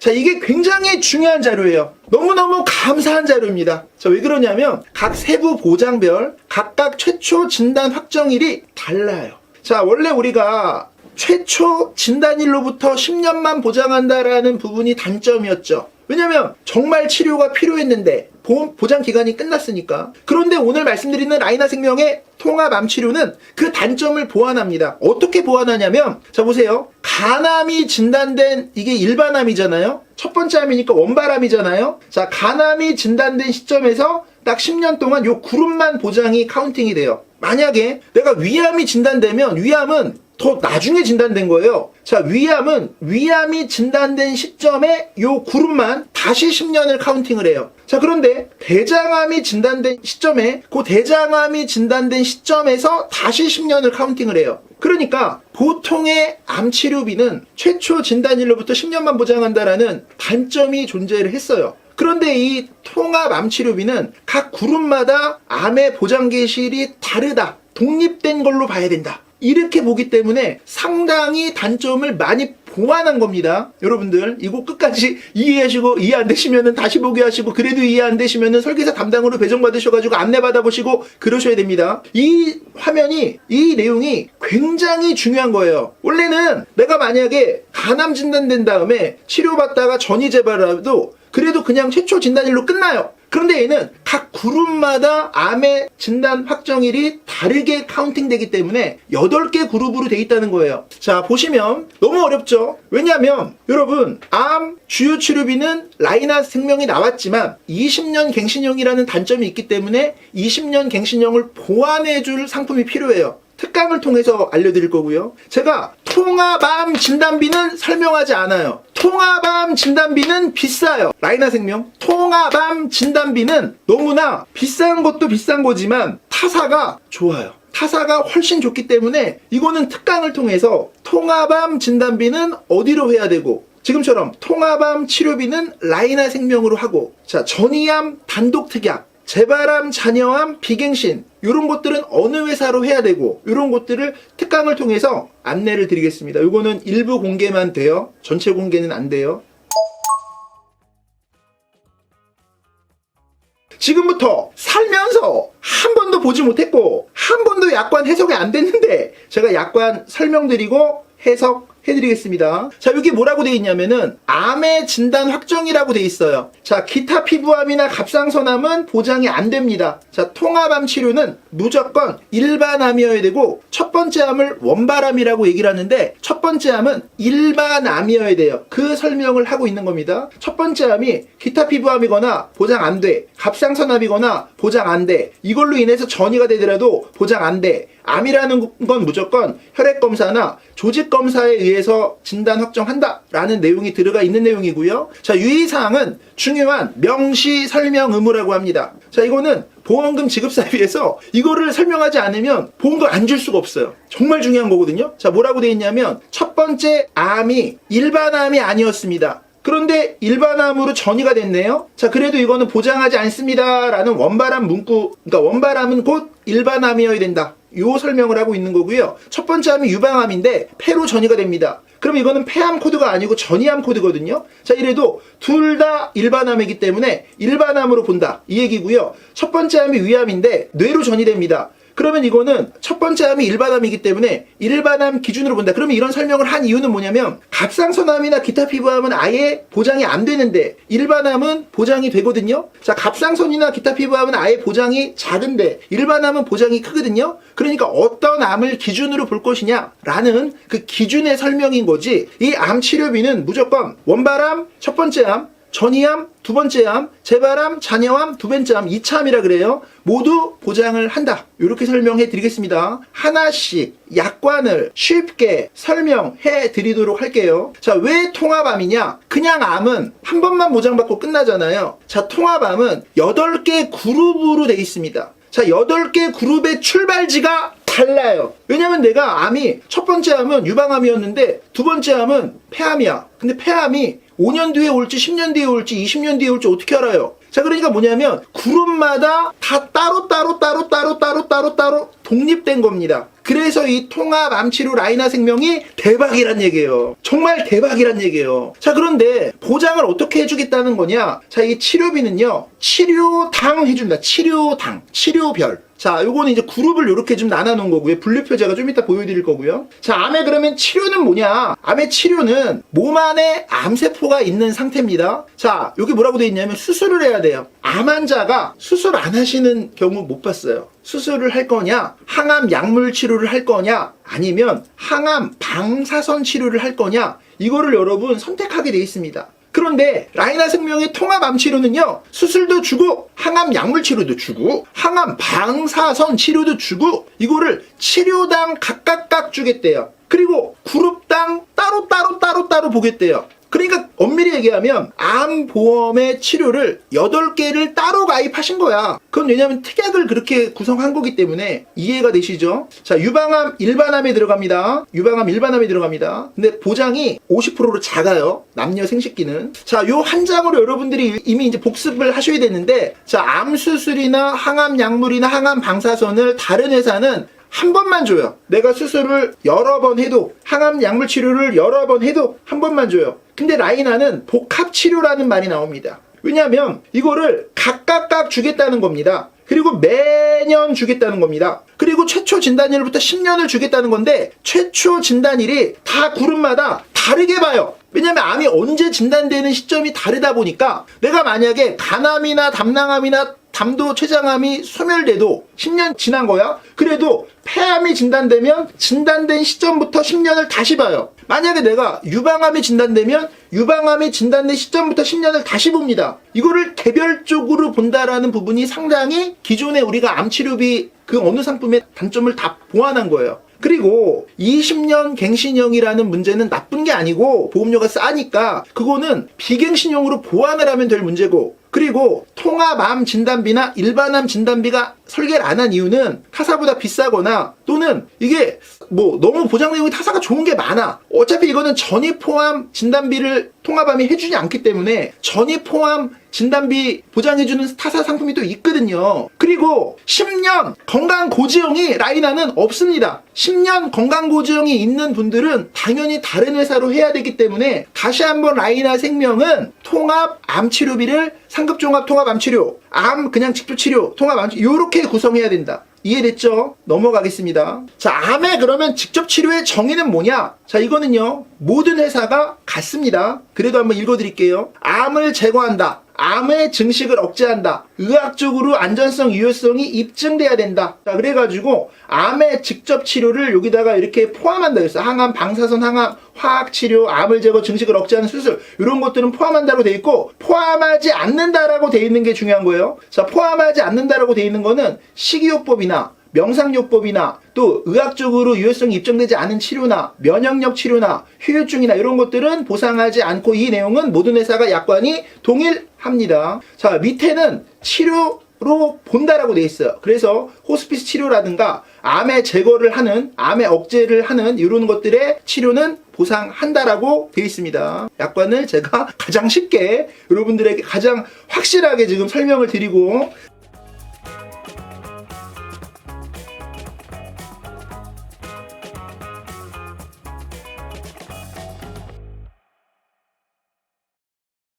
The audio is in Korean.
자, 이게 굉장히 중요한 자료예요. 너무너무 감사한 자료입니다. 자, 왜 그러냐면 각 세부 보장별 각각 최초 진단 확정일이 달라요. 자, 원래 우리가 최초 진단일로부터 10년만 보장한다라는 부분이 단점이었죠. 왜냐면 정말 치료가 필요했는데 보장 기간이 끝났으니까. 그런데 오늘 말씀드리는 라이나 생명의 통합암 치료는 그 단점을 보완합니다. 어떻게 보완하냐면, 자 보세요. 간암이 진단된 이게 일반암이잖아요. 첫 번째 암이니까 원발암이잖아요. 자, 간암이 진단된 시점에서 딱 10년 동안 요 그룹만 보장이 카운팅이 돼요. 만약에 내가 위암이 진단되면 위암은 더 나중에 진단된 거예요. 자, 위암이 진단된 시점에 요 그룹만 다시 10년을 카운팅을 해요. 자, 그런데 대장암이 진단된 시점에 그 대장암이 진단된 시점에서 다시 10년을 카운팅을 해요. 그러니까 보통의 암 치료비는 최초 진단일로부터 10년만 보장한다라는 단점이 존재를 했어요. 그런데 이 통합 암 치료비는 각 그룹마다 암의 보장 계실이 다르다. 독립된 걸로 봐야 된다. 이렇게 보기 때문에 상당히 단점을 많이 보완한 겁니다. 여러분들 이거 끝까지 이해하시고, 이해 안 되시면은 다시 보기 하시고, 그래도 이해 안 되시면은 설계사 담당으로 배정 받으셔가지고 안내 받아보시고 그러셔야 됩니다. 이 화면이, 이 내용이 굉장히 중요한 거예요. 원래는 내가 만약에 간암 진단된 다음에 치료받다가 전이 재발하도 그래도 그냥 최초 진단일로 끝나요. 그런데 얘는 각 그룹마다 암의 진단 확정일이 다르게 카운팅되기 때문에 8개 그룹으로 돼 있다는 거예요. 자, 보시면 너무 어렵죠? 왜냐하면 여러분, 암 주요 치료비는 라이나 생명이 나왔지만 20년 갱신형이라는 단점이 있기 때문에 20년 갱신형을 보완해줄 상품이 필요해요. 특강을 통해서 알려드릴 거고요. 제가 통합암 진단비는 설명하지 않아요. 통합암 진단비는 비싸요. 라이나 생명 통합암 진단비는 너무나 비싼 것도 비싼 거지만 타사가 좋아요. 타사가 훨씬 좋기 때문에 이거는 특강을 통해서 통합암 진단비는 어디로 해야 되고, 지금처럼 통합암 치료비는 라이나 생명으로 하고, 자, 전이암 단독 특약, 재발암, 잔여암, 비갱신 이런 것들은 어느 회사로 해야 되고, 이런 것들을 특강을 통해서 안내를 드리겠습니다. 이거는 일부 공개만 돼요. 전체 공개는 안 돼요. 지금부터 살면서 한 번도 보지 못했고 한 번도 약관 해석이 안 됐는데 제가 약관 설명드리고 해석해드리겠습니다. 자, 여기 뭐라고 되어 있냐면은 암의 진단 확정이라고 되어 있어요. 자, 기타 피부암이나 갑상선암은 보장이 안 됩니다. 자, 통합암 치료는 무조건 일반암이어야 되고, 첫 번째 암을 원발암이라고 얘기를 하는데 첫 번째 암은 일반암이어야 돼요. 그 설명을 하고 있는 겁니다. 첫 번째 암이 기타 피부암이거나 보장 안 돼, 갑상선암이거나 보장 안 돼, 이걸로 인해서 전이가 되더라도 보장 안 돼. 암이라는 건 무조건 혈액검사나 조직검사에 의해서 진단 확정한다 라는 내용이 들어가 있는 내용이고요. 자, 유의사항은 중요한 명시 설명 의무라고 합니다. 자, 이거는 보험금 지급사비에서 이거를 설명하지 않으면 보험금 안 줄 수가 없어요. 정말 중요한 거거든요. 자, 뭐라고 되어 있냐면 첫 번째 암이 일반암이 아니었습니다. 그런데 일반암으로 전이가 됐네요. 자, 그래도 이거는 보장하지 않습니다 라는 원발암 문구, 그러니까 원발암은 곧 일반암이어야 된다, 요 설명을 하고 있는 거고요. 첫 번째 암이 유방암인데 폐로 전이가 됩니다. 그럼 이거는 폐암 코드가 아니고 전이암 코드거든요. 자, 이래도 둘 다 일반암이기 때문에 일반암으로 본다, 이 얘기고요. 첫 번째 암이 위암인데 뇌로 전이됩니다. 그러면 이거는 첫 번째 암이 일반암이기 때문에 일반암 기준으로 본다. 그러면 이런 설명을 한 이유는 뭐냐면 갑상선암이나 기타 피부암은 아예 보장이 안 되는데 일반암은 보장이 되거든요. 자, 갑상선이나 기타 피부암은 아예 보장이 작은데 일반암은 보장이 크거든요. 그러니까 어떤 암을 기준으로 볼 것이냐 라는 그 기준의 설명인 거지, 이 암 치료비는 무조건 원발암 첫 번째 암, 전이암 두 번째 암, 재발암, 잔여암 두 번째 암, 2차 암이라 그래요. 모두 보장을 한다. 이렇게 설명해 드리겠습니다. 하나씩 약관을 쉽게 설명해 드리도록 할게요. 자, 왜 통합암이냐? 그냥 암은 한 번만 보장받고 끝나잖아요. 자, 통합암은 8개 그룹으로 돼 있습니다. 자, 8개 그룹의 출발지가 달라요. 왜냐면 내가 암이 첫 번째 암은 유방암이었는데 두 번째 암은 폐암이야. 근데 폐암이 5년 뒤에 올지 10년 뒤에 올지 20년 뒤에 올지 어떻게 알아요? 자, 그러니까 뭐냐면 그룹마다 다 따로 따로따로 독립된 겁니다. 그래서 이 통합암치료 라이나생명이 대박이란 얘기예요. 정말 대박이란 얘기예요. 자, 그런데 보장을 어떻게 해주겠다는 거냐? 자, 이 치료비는요, 치료당 해준다. 치료당, 치료별. 자, 요거는 이제 그룹을 이렇게 좀 나눠놓은 거고요. 분류표 제가 좀 이따 보여드릴 거고요. 자, 암의 그러면 치료는 뭐냐? 암의 치료는 몸 안에 암세포가 있는 상태입니다. 자, 여기 뭐라고 돼 있냐면 수술을 해야 돼요. 암 환자가 수술 안 하시는 경우 못 봤어요. 수술을 할 거냐, 항암 약물 치료를 할 거냐, 아니면 항암 방사선 치료를 할 거냐, 이거를 여러분 선택하게 돼 있습니다. 그런데 라이나생명의 통합암 치료는요, 수술도 주고 항암 약물 치료도 주고 항암 방사선 치료도 주고 이거를 치료당 각각 주겠대요. 그리고 그룹당 따로 보겠대요. 그러니까 엄밀히 얘기하면 암보험의 치료를 8개를 따로 가입하신 거야. 그건 왜냐면 특약을 그렇게 구성한 거기 때문에 이해가 되시죠? 자, 유방암 일반암에 들어갑니다. 유방암 일반암에 들어갑니다. 근데 보장이 50%로 작아요. 남녀 생식기는. 자, 요 한 장으로 여러분들이 이미 이제 복습을 하셔야 되는데, 자, 암 수술이나 항암 약물이나 항암 방사선을 다른 회사는 한 번만 줘요. 내가 수술을 여러 번 해도, 항암 약물 치료를 여러 번 해도 한 번만 줘요. 근데 라이나는 복합치료라는 말이 나옵니다. 왜냐하면 이거를 각각 주겠다는 겁니다. 그리고 매년 주겠다는 겁니다. 그리고 최초 진단일부터 10년을 주겠다는 건데, 최초 진단일이 다 그룹마다 다르게 봐요. 왜냐면 암이 언제 진단되는 시점이 다르다 보니까, 내가 만약에 간암이나 담낭암이나 담도 췌장암이 소멸돼도 10년 지난 거야? 그래도 폐암이 진단되면 진단된 시점부터 10년을 다시 봐요. 만약에 내가 유방암이 진단되면 유방암이 진단된 시점부터 10년을 다시 봅니다. 이거를 개별적으로 본다라는 부분이 상당히 기존에 우리가 암치료비 그 어느 상품의 단점을 다 보완한 거예요. 그리고 20년 갱신형이라는 문제는 나쁜 게 아니고 보험료가 싸니까 그거는 비갱신형으로 보완을 하면 될 문제고, 그리고 통합암 진단비나 일반암 진단비가 설계를 안 한 이유는 타사보다 비싸거나 또는 이게 뭐 너무 보장 내용이 타사가 좋은 게 많아. 어차피 이거는 전이포함 진단비를 통합암이 해주지 않기 때문에 전이포함 진단비 보장해주는 타사 상품이 또 있거든요. 그리고 10년 건강고지형이 라이나는 없습니다. 10년 건강고지형이 있는 분들은 당연히 다른 회사로 해야 되기 때문에 다시 한번 라이나생명은 통합암치료비를 상급종합 통합암치료, 암 그냥 직접치료, 통합암치료 이렇게 구성해야 된다. 이해됐죠? 넘어가겠습니다. 자, 암의 그러면 직접 치료의 정의는 뭐냐? 자, 이거는요, 모든 회사가 같습니다. 그래도 한번 읽어드릴게요. 암을 제거한다. 암의 증식을 억제한다. 의학적으로 안전성, 유효성이 입증돼야 된다. 자, 그래가지고 암의 직접 치료를 여기다가 이렇게 포함한다 그랬어. 항암, 방사선, 항암, 화학치료, 암을 제거, 증식을 억제하는 수술, 이런 것들은 포함한다고 돼 있고, 포함하지 않는다라고 돼 있는 게 중요한 거예요. 자, 포함하지 않는다라고 돼 있는 거는 식이요법이나 명상요법이나 또 의학적으로 유효성이 입증되지 않은 치료나 면역력 치료나 후유증이나 이런 것들은 보상하지 않고, 이 내용은 모든 회사가 약관이 동일합니다. 자, 밑에는 치료로 본다라고 돼 있어요. 그래서 호스피스 치료라든가 암의 제거를 하는, 암의 억제를 하는 이런 것들의 치료는 보상한다라고 되어 있습니다. 약관을 제가 가장 쉽게 여러분들에게 가장 확실하게 지금 설명을 드리고,